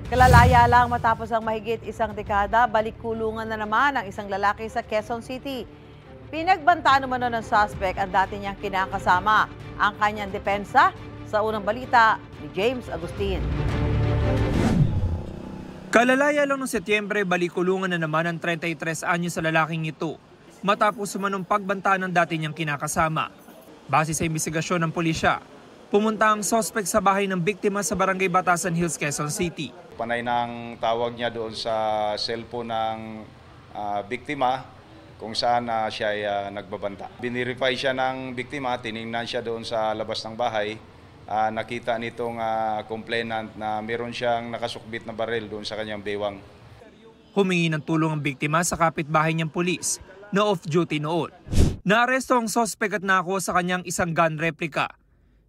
Kalalaya lang matapos ang mahigit isang dekada, balik kulungan na naman ang isang lalaki sa Quezon City. Pinagbantaan naman ng suspect ang dati niyang kinakasama. Ang kanyang depensa sa unang balita ni James Agustin. Kalalaya lang noong Setyembre, balik kulungan na naman ang 33 anyo sa lalaking ito matapos sumanong pagbantaan ng dati niyang kinakasama. Base sa investigasyon ng pulisya, pumunta ang suspect sa bahay ng biktima sa Barangay Batasan Hills, Quezon City. Panay ng tawag niya doon sa cellphone ng biktima kung saan siya ay nagbabanta. Binirify siya ng biktima, tiningnan siya doon sa labas ng bahay. Nakita nitong complainant na meron siyang nakasukbit na baril doon sa kanyang bewang. Humingi ng tulong ang biktima sa kapitbahay niyang pulis na off-duty noon. Naaresto ang suspect at nakuha sa kanyang isang gun replica.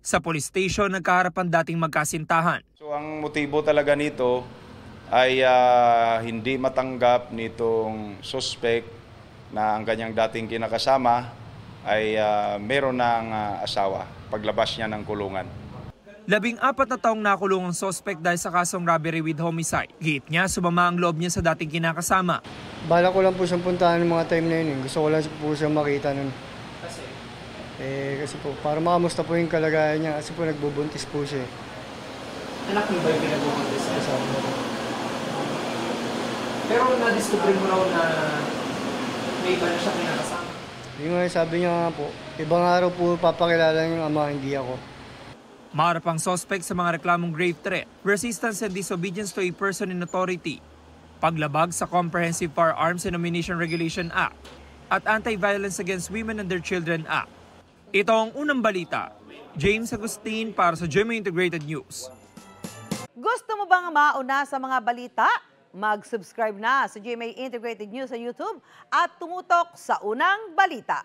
Sa police station, nagkaharap ang dating magkasintahan. So ang motibo talaga nito ay hindi matanggap nitong suspect na ang kanyang dating kinakasama ay meron ng asawa paglabas niya ng kulungan. 14 na taong nakulong ang suspect dahil sa kasong robbery with homicide. Giit niya, sumama ang loob niya sa dating kinakasama. Bala ko lang po siyang puntahan ng mga time na yun. Gusto ko lang po siyang makita nun. Kasi po, para makamusta po yung kalagayan niya kasi po nagbubuntis po siya. Anak mo ba yung pinagbubuntis niya sa mo? Pero na-discover mo raw na may iba na siya kinakasama. Yung nga sabi niya nga po, ibang araw po papakilala yung ama, hindi ako. Maharap ang suspect sa mga reklamong grave threat, resistance and disobedience to a person in authority, paglabag sa Comprehensive Firearms and Ammunition Regulation Act, at Anti-Violence Against Women and Their Children Act. Ito ang unang balita. James Agustin para sa GMA Integrated News. Gusto mo bang mauna sa mga balita? Mag-subscribe na sa GMA Integrated News sa YouTube at tumutok sa unang balita.